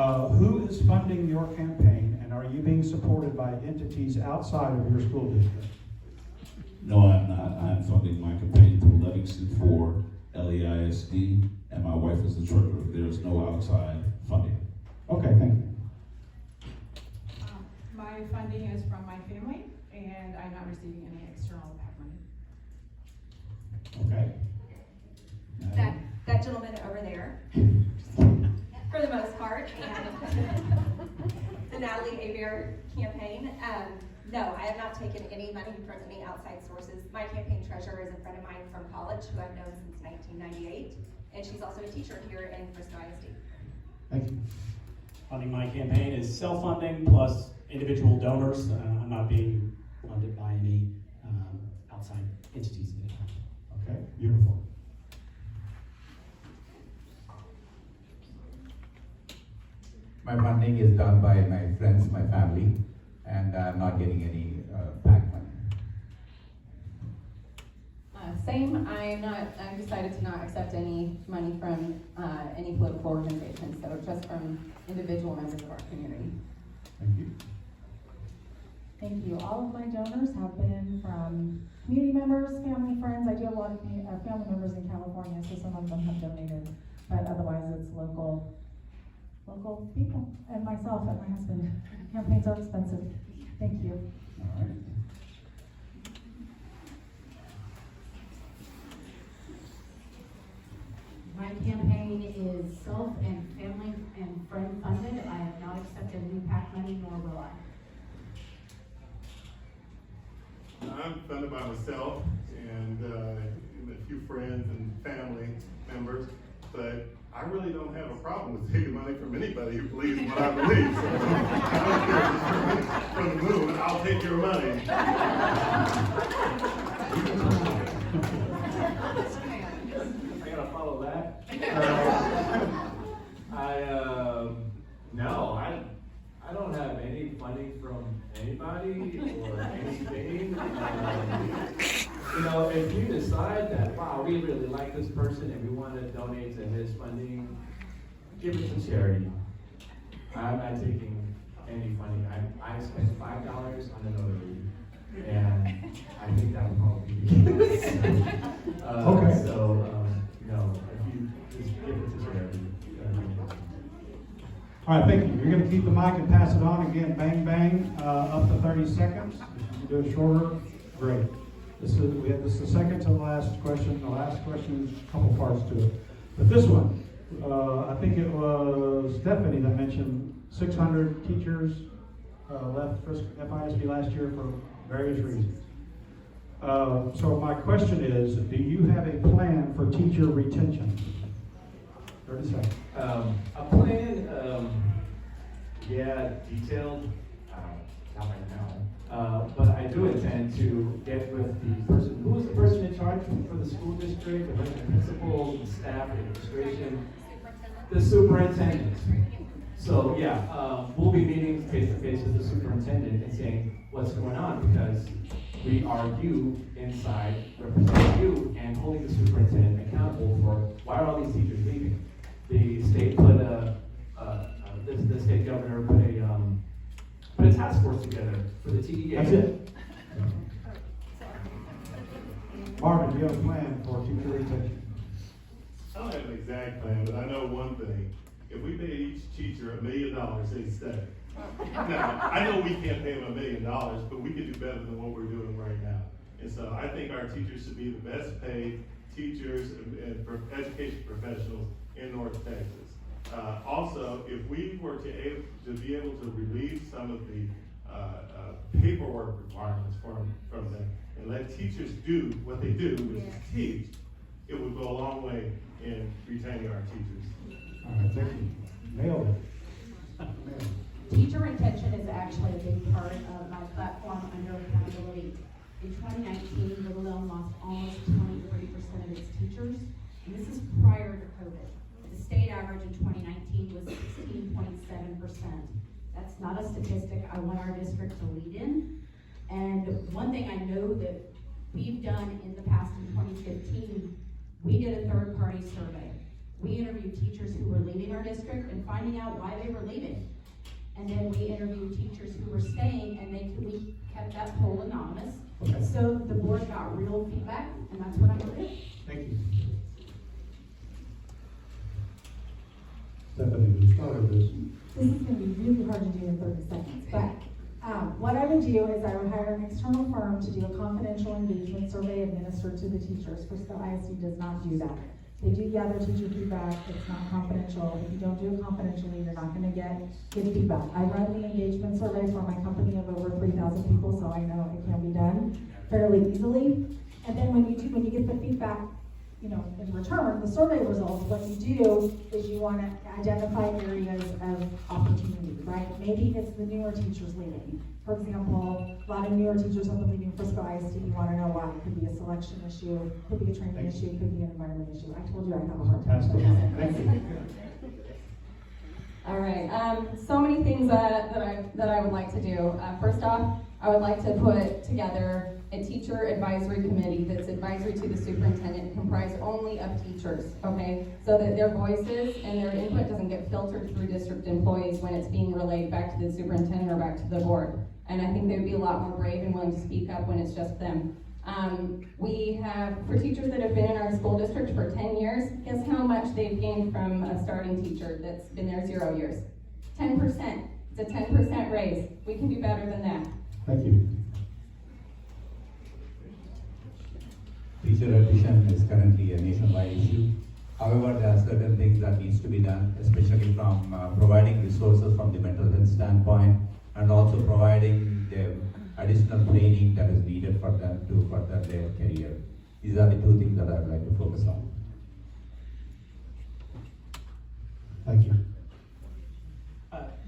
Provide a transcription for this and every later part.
Who is funding your campaign, and are you being supported by entities outside of your school district? No, I'm not. I'm funding my campaign through Livingston for FISD, and my wife is the treasurer. There is no outside funding. Okay, thank you. My funding is from my family, and I'm not receiving any external PAC money. Okay. That gentleman over there, for the most part, and the Natalie Abear campaign. No, I have not taken any money from any outside sources. My campaign treasurer is a friend of mine from college who I've known since 1998, and she's also a teacher here in Frisco ISD. Thank you. Funding my campaign is self-funding plus individual donors. I'm not being funded by any outside entities. Okay, beautiful. My funding is done by my friends, my family, and I'm not getting any PAC money. Same. I've decided to not accept any money from any political organization, so just from individual members of our community. Thank you. Thank you. All of my donors have been from community members, family, friends. I do have a lot of family members in California, so some of them have donated, but otherwise it's local people, and myself and my husband. Campaigns are expensive. Thank you. All right. My campaign is self and family and friend funded. I have not accepted any PAC money, nor will I. I'm funded by myself and a few friends and family members, but I really don't have a problem with taking money from anybody who believes in what I believe. So I don't care if it's from the moon, I'll take your money. I gotta follow that. I don't have any funding from anybody or anything. If you decide that, wow, we really like this person and we want to donate to his funding, give it to charity. I'm not taking any funding. I spent $5 on a notary, and I think that would probably be Okay. So, if you just give it to charity. All right, thank you. You're going to keep the mic and pass it on again. Bang, bang, up to 30 seconds. If you can do it shorter, great. This is the second to the last question. The last question is a couple parts to it. But this one, I think it was Stephanie that mentioned 600 teachers left FISD last year for various reasons. So my question is, do you have a plan for teacher retention? 30 seconds. A plan, detailed, not right now. But I do intend to get with the person, who is the person in charge for the school district, the principals, the staff, the administration, the superintendent. So we'll be meeting face to face with the superintendent and saying what's going on, because we are you inside representing you and holding the superintendent accountable for why are all these teachers leaving. The state put the state governor put a task force together for the TEA. That's it. Marvin, do you have a plan for teacher retention? I don't have an exact plan, but I know one thing. If we paid each teacher $1 million, they'd stay. Now, I know we can't pay them $1 million, but we could do better than what we're doing right now. And so I think our teachers should be the best paid teachers and education professionals in North Texas. Also, if we were to be able to relieve some of the paperwork requirements from them and let teachers do what they do, which is teach, it would go a long way in retaining our teachers. All right, thank you. Nailed it. Teacher retention is actually a big part of my platform under accountability. In 2019, Little Elm lost almost 23% of its teachers, and this is prior to COVID. The state average in 2019 was 16.7%. That's not a statistic I want our district to lead in. And one thing I know that we've done in the past in 2015, we did a third-party survey. We interviewed teachers who were leaving our district and finding out why they were leaving. And then we interviewed teachers who were staying, and we kept that poll anonymous. Okay. So the board got real feedback, and that's what I'm gonna do. Thank you. Stephanie, who started this? This is gonna be really hard to do in 30 seconds, but, what I would do is I would hire an external firm to do a confidential engagement survey administered to the teachers. Frisco ISD does not do that. They do gather teacher feedback, it's not confidential. If you don't do it confidentially, you're not gonna get feedback. I run the engagement survey for my company of over 3,000 people, so I know it can be done fairly easily. And then when you get the feedback, in return, the survey results, what you do is you wanna identify areas of opportunity, right? Maybe it's the newer teachers leaving. For example, a lot of newer teachers have been leaving Frisco ISD, you wanna know why. It could be a selection issue, could be a training issue, could be an environment issue. I told you I have a hard time. Pass the line. Thank you. All right, so many things that I would like to do. First off, I would like to put together a teacher advisory committee that's advisory to the superintendent, comprised only of teachers, okay? So that their voices and their input doesn't get filtered through district employees when it's being relayed back to the superintendent or back to the board. And I think they would be a lot more brave and willing to speak up when it's just them. We have, for teachers that have been in our school district for 10 years, guess how much they've gained from a starting teacher that's been there 0 years? 10%. It's a 10% raise. We can do better than that. Thank you. Teacher attrition is currently a nationwide issue. However, there are certain things that needs to be done, especially from providing resources from the mental health standpoint, and also providing them additional training that is needed for them to further their career. These are the two things that I would like to focus on. Thank you.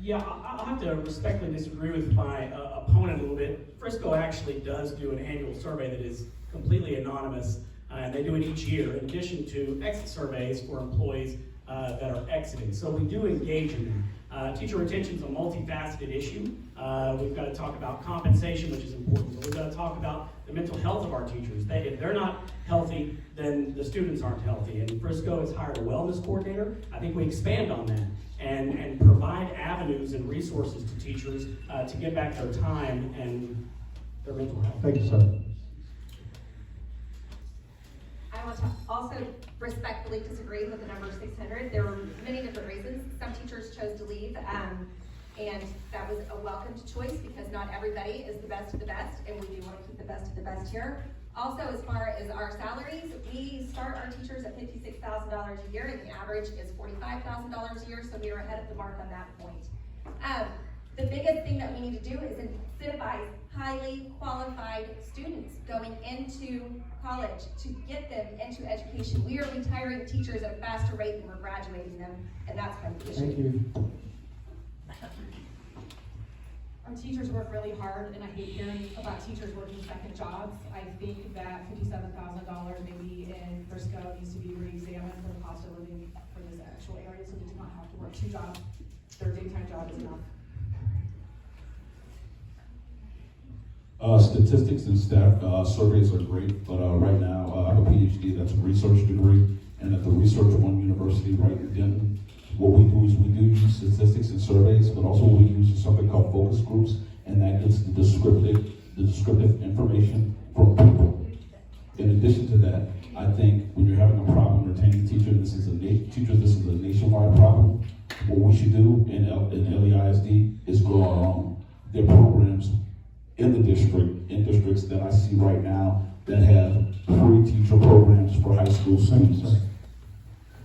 Yeah, I'll have to respectfully disagree with my opponent a little bit. Frisco actually does do an annual survey that is completely anonymous, and they do it each year, in addition to exit surveys for employees that are exiting. So we do engage in that. Teacher retention is a multifaceted issue. We've got to talk about compensation, which is important, but we've got to talk about the mental health of our teachers. If they're not healthy, then the students aren't healthy. And Frisco has hired a wellness coordinator. I think we expand on that and provide avenues and resources to teachers to get back their time and their mental health. Thank you, sir. I want to also respectfully disagree with the number 600. There were many different reasons. Some teachers chose to leave, and that was a welcomed choice because not everybody is the best of the best, and we do want to keep the best of the best here. Also, as far as our salaries, we start our teachers at $56,000 a year, and the average is $45,000 a year, so we are ahead of the mark on that point. The biggest thing that we need to do is incentivize highly qualified students going into college to get them into education. We are retiring teachers at a faster rate than we're graduating them, and that's part of the issue. Thank you. Our teachers work really hard, and I hate hearing about teachers working second jobs. I think that $57,000 maybe in Frisco needs to be re-examined for the cost of living for this actual area, so they do not have to work 2 jobs. Their daytime job is enough. Statistics and staff surveys are great, but right now I have a PhD that's a research degree, and at the Research One University right in Denton, what we do is we do use statistics and surveys, but also we use something called focus groups, and that gets the descriptive information from people. In addition to that, I think when you're having a problem retaining teachers, this is a nationwide problem. What we should do in LEISD is grow our own. There are programs in the district, in districts that I see right now that have free teacher programs for high school students.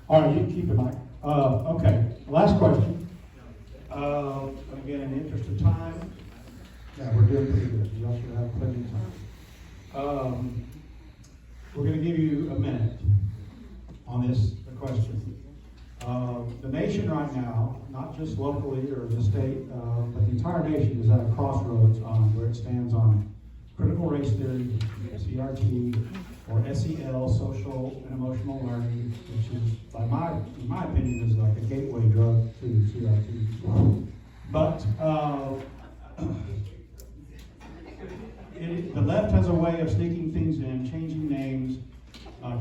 All right, you can keep it, Mike. Okay, last question. Again, in the interest of time, yeah, we're doing pretty good. You also have plenty of time. We're going to give you a minute on this question. The nation right now, not just locally or the state, but the entire nation is at a crossroads on where it stands on critical race theory, CRT, or SEL, social and emotional learning, which is, in my opinion, is like a gateway drug to CRT. But the left has a way of sneaking things in, changing names,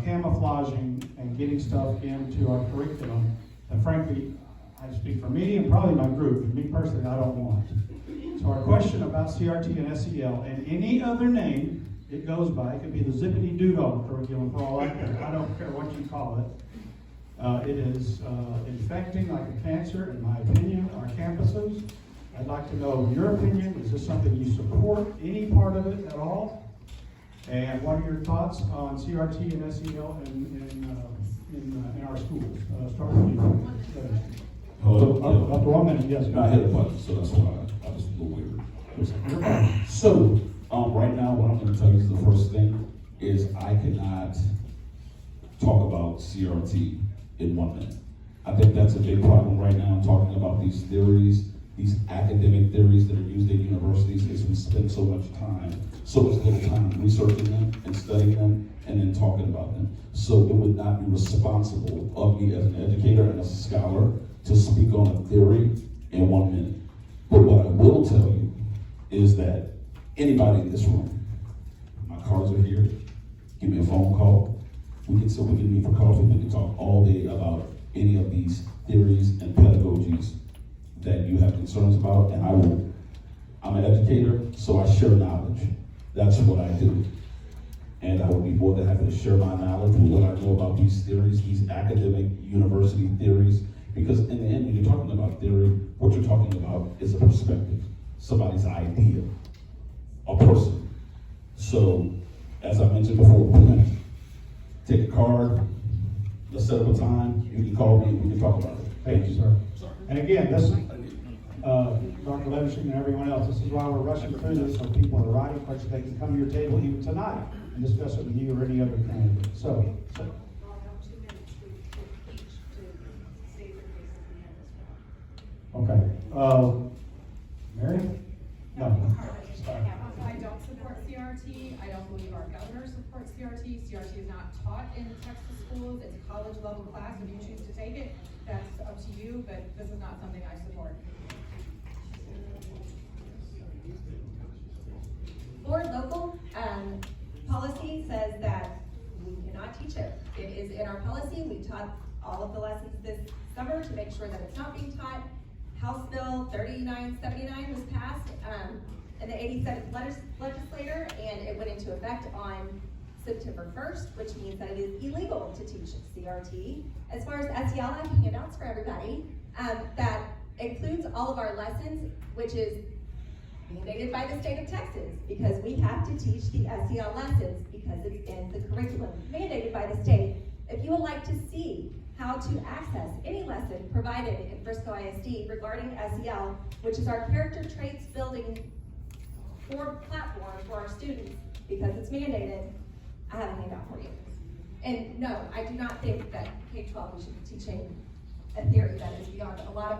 camouflaging and getting stuff into our curriculum that frankly, I speak for me and probably my group, and me personally, I don't want. So our question about CRT and SEL and any other name it goes by, it could be the zippity doodle curriculum for all I care. I don't care what you call it. It is infecting like a cancer, in my opinion, our campuses. I'd like to know your opinion. Is this something you support, any part of it at all? And what are your thoughts on CRT and SEL in our schools? Start with you. Hello? Up to 1 minute, yes. I hit a button, so that's why I was a little weird. So, right now, what I'm gonna tell you is the first thing is I cannot talk about CRT in 1 minute. I think that's a big problem right now, talking about these theories, these academic theories that are used at universities, is we spend so much little time researching them and studying them and then talking about them. So it would not be responsible of me as an educator and as a scholar to speak on a theory in 1 minute. But what I will tell you is that anybody in this room, my cards are here, give me a phone call. We can meet for coffee, we can talk all day about any of these theories and pedagogies that you have concerns about, and I'm an educator, so I share knowledge. That's what I do. And I would be more than happy to share my knowledge with what I know about these theories, these academic university theories, because in the end, when you're talking about theory, what you're talking about is a perspective, somebody's idea, a person. So, as I mentioned before, we're gonna take a card, let's set up a time, you can call me and we can talk about it. Thank you, sir. And again, this, Dr. Levenson and everyone else, this is why we're rushing through this, so people are writing questions, they can come to your table even tonight and discuss it with you or any other candidate. So. Okay. Mary? No. Sorry. I don't support CRT. I don't believe our governor supports CRT. CRT is not taught in Texas schools. It's a college level class. If you choose to take it, that's up to you, but this is not something I support. Board local policy says that we cannot teach it. It is in our policy. We taught all of the lessons this summer to make sure that it's not being taught. House Bill 3979 was passed in the 87th legislature, and it went into effect on September 1st, which means that it is illegal to teach CRT. As far as SEL, I have handouts for everybody that includes all of our lessons, which is mandated by the state of Texas, because we have to teach the SEL lessons because it's in the curriculum, mandated by the state. If you would like to see how to access any lesson provided in Frisco ISD regarding SEL, which is our character traits building platform for our students, because it's mandated, I have a handout for you. And no, I do not think that K-12 we should be teaching a theory that is beyond a lot of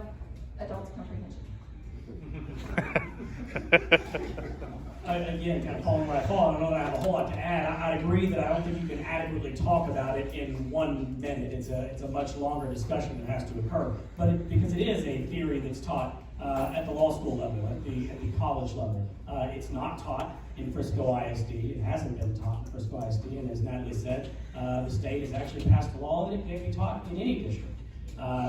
adults' comprehension. Again, kind of calling what I call, I don't know that I have a whole lot to add. I'd agree that I don't think you can adequately talk about it in 1 minute. It's a much longer discussion that has to occur. But because it is a theory that's taught at the law school level, at the college level. It's not taught in Frisco ISD. It hasn't been taught in Frisco ISD. And as Natalie said, the state has actually passed a law that it can be taught in any district.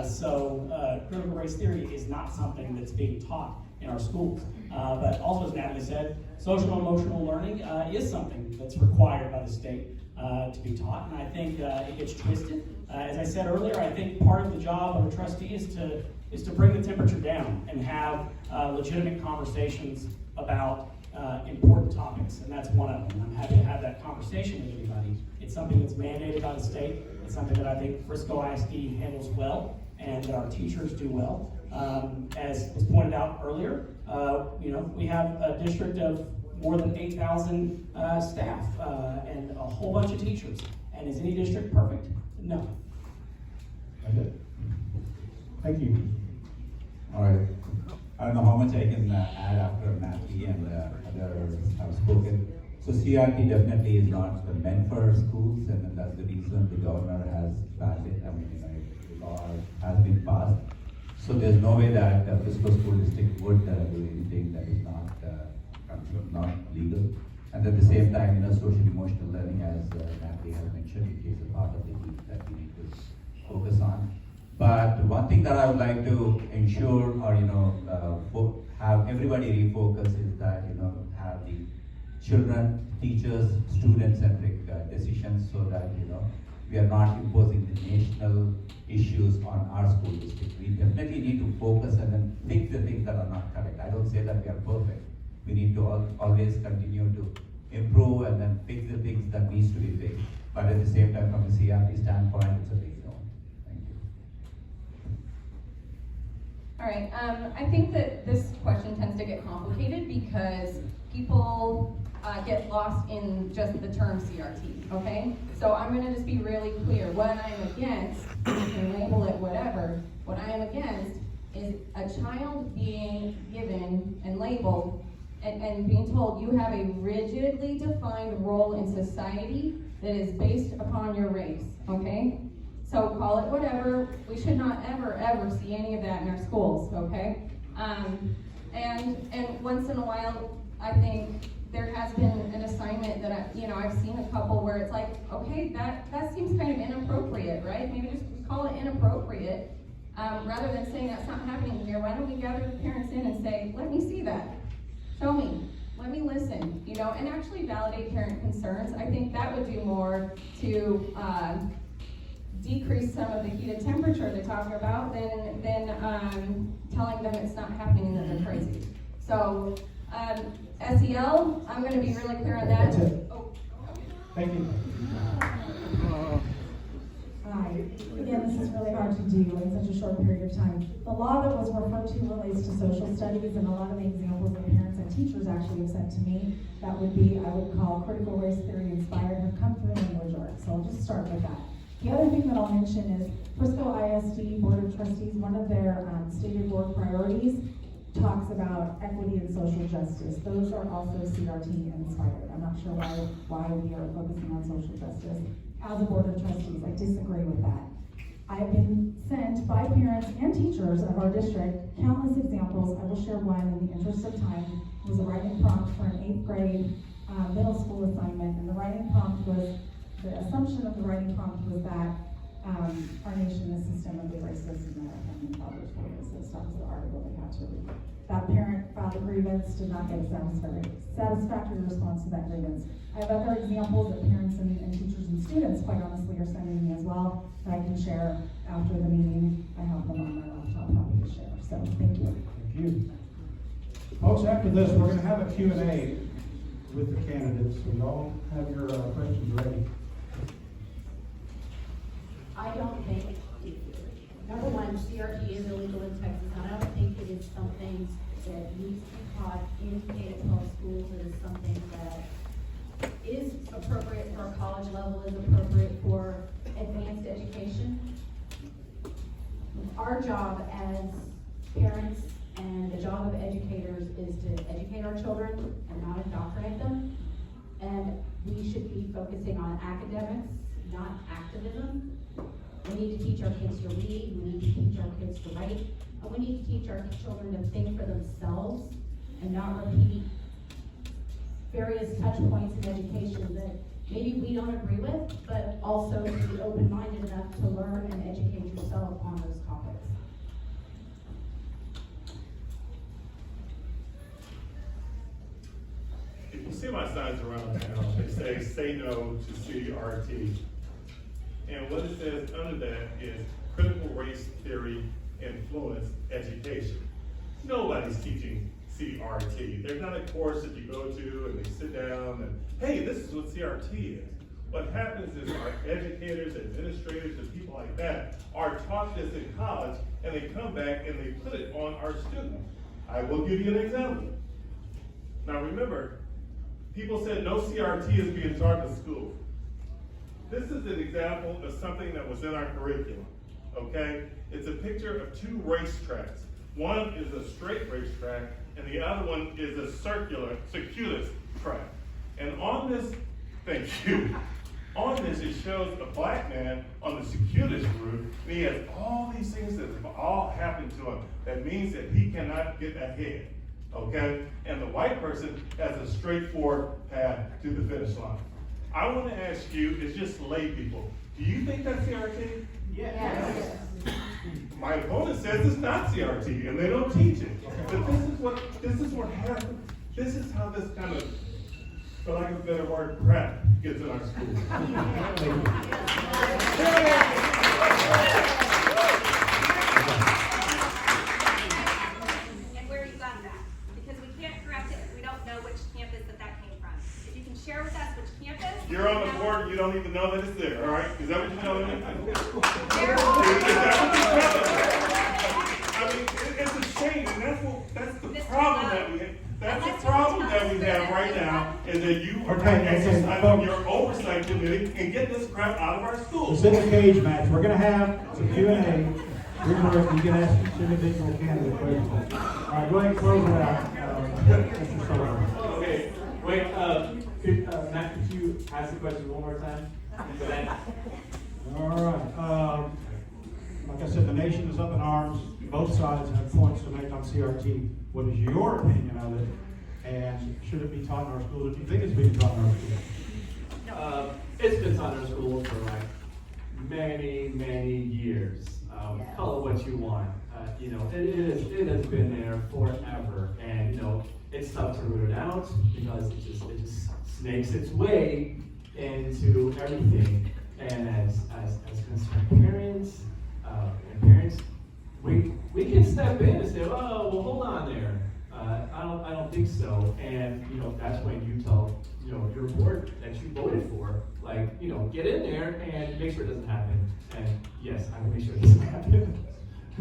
So critical race theory is not something that's being taught in our schools. But also, as Natalie said, social and emotional learning is something that's required by the state to be taught. And I think it gets twisted. As I said earlier, I think part of the job of a trustee is to bring the temperature down and have legitimate conversations about important topics, and that's one of them. I'm happy to have that conversation with anybody. It's something that's mandated by the state. It's something that I think Frisco ISD handles well, and that our teachers do well. As was pointed out earlier, we have a district of more than 8,000 staff and a whole bunch of teachers. And is any district perfect? No. That's it. Thank you. All right. I don't know how much I can add after Natalie and others have spoken. So CRT definitely is not meant for schools, and that's the reason the governor has passed it. I mean, the law has been passed. So there's no way that the Frisco School District would do anything that is not legal. And at the same time, social emotional learning, as Natalie has mentioned, it is a part of the need that we need to focus on. But one thing that I would like to ensure, or have everybody refocus is that have the children, teachers, student-centric decisions, so that we are not imposing the national issues on our school district. We definitely need to focus and then fix the things that are not correct. I don't say that we are perfect. We need to always continue to improve and then fix the things that needs to be fixed. But at the same time, from a CRT standpoint, it's a big no. Thank you. All right, I think that this question tends to get complicated because people get lost in just the term CRT, okay? So I'm gonna just be really clear. What I'm against, you can label it whatever, what I am against is a child being given and labeled and being told you have a rigidly defined role in society that is based upon your race, okay? So call it whatever. We should not ever see any of that in our schools, okay? And once in a while, I think there has been an assignment that I've seen a couple where it's like, okay, that seems kind of inappropriate, right? Maybe just call it inappropriate, rather than saying that's not happening here. Why don't we gather the parents in and say, let me see that, show me, let me listen, and actually validate parent concerns. I think that would do more to decrease some of the heated temperature they're talking about than telling them it's not happening and that they're crazy. So, SEL, I'm going to be really clear on that. That's it. Oh. Thank you. Hi. Again, this is really hard to do in such a short period of time. The law that was referred to relates to social studies, and a lot of the examples that parents and teachers actually have sent to me, that would be, I would call critical race theory inspired, have come through language arts. So I'll just start with that. The other thing that I'll mention is Frisco ISD Board of Trustees, one of their stated board priorities talks about equity and social justice. Those are also CRT inspired. I'm not sure why we are focusing on social justice. As a board of trustees, I disagree with that. I've been sent by parents and teachers of our district countless examples. I will share one in the interest of time. It was a writing prompt for an 8th grade middle school assignment, and the writing prompt was, the assumption of the writing prompt was that our nation is systemically racist and that our family fathers were racist. That was the article they had to read. That parent filed a grievance, did not get a satisfactory response to that grievance. I have other examples that parents and teachers and students, quite honestly, are sending me as well that I can share after the meeting. I have them on my laptop, happy to share. So thank you. Thank you. Folks, after this, we're going to have a Q&A with the candidates. So you all have your questions ready. I don't think, number one, CRT is illegal in Texas, and I don't think it is something that needs to be taught in K-12 schools. It is something that is appropriate for a college level, is appropriate for advanced education. Our job as parents and the job of educators is to educate our children and not indoctrinate them. And we should be focusing on academics, not activism. We need to teach our kids to read, we need to teach our kids to write, and we need to teach our children to think for themselves and not repeat various touch points in education that maybe we don't agree with, but also be open-minded enough to learn and educate yourself on those topics. If you see my signs around town, they say no to CRT. And what it says under that is critical race theory influenced education. Nobody's teaching CRT. There's not a course that you go to and they sit down and, hey, this is what CRT is. What happens is our educators, administrators, and people like that are taught this in college, and they come back and they put it on our students. I will give you an example. Now remember, people said no CRT is being taught in school. This is an example of something that was in our curriculum, okay? It's a picture of 2 racetracks. One is a straight racetrack, and the other one is a circuitous track. And on this, thank you, on this it shows a black man on the circuitous route, and he has all these things that have all happened to him. That means that he cannot get ahead, okay? And the white person has a straightforward path to the finish line. I want to ask you, it's just lay people, do you think that's CRT? Yes. My opponent says it's not CRT, and they don't teach it. But this is what happens. This is how this kind of, for lack of a better word, crap gets in our schools. And where you got that, because we can't correct it if we don't know which campus that came from. If you can share with us which campus. You're on the board, you don't even know that it's there, all right? Is that what you're telling me? Is that what you're telling me? I mean, it's a shame, and that's the problem that we have. That's the problem that we have right now, is that you are not exercising your oversight committee and get this crap out of our schools. It's in the cage match. We're gonna have some Q&A. You can ask each individual candidate questions. All right, go ahead and close it out. Mr. Sullivan. Okay, wait, Matt, could you ask the question one more time? All right. Like I said, the nation is up in arms. Both sides have points to make on CRT. What is your opinion of it? And should it be taught in our schools? Do you think it's being taught in our schools? It's been taught in our school for like many, many years. Call it what you want. It has been there forever, and it's tough to root it out because it just snakes its way into everything. And as concerned parents, we can step in and say, oh, well, hold on there. I don't think so. And that's when you tell your board that you voted for, get in there and make sure it doesn't happen. And yes, I will make sure it doesn't happen.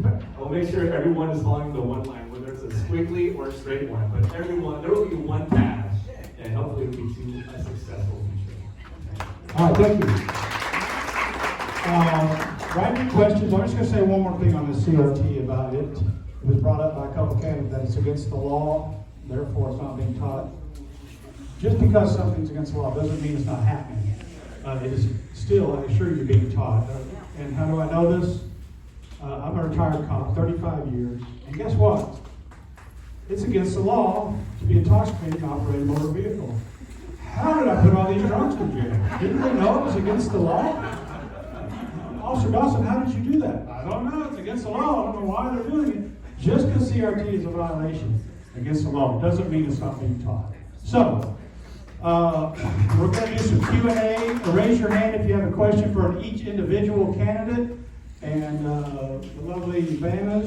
I will make sure everyone is following the one line, whether it's a squiggly or a straight one. But there will be one path, and hopefully it will be to a successful future. All right, thank you. Write your questions. I'm just going to say one more thing on the CRT about it. It was brought up by a couple of candidates that it's against the law, therefore it's not being taught. Just because something's against the law doesn't mean it's not happening. It is still, I assure you, being taught. And how do I know this? I'm a retired cop, 35 years, and guess what? It's against the law to be intoxicated and operate a motor vehicle. How did I put all these drunks in jail? Didn't they know it was against the law? Officer Dawson, how did you do that? I don't know. It's against the law. I don't know why they're doing it. Just because CRT is a violation against the law doesn't mean it's not being taught. So, we're going to do some Q&A. Raise your hand if you have a question for each individual candidate. And the lovely Vanna.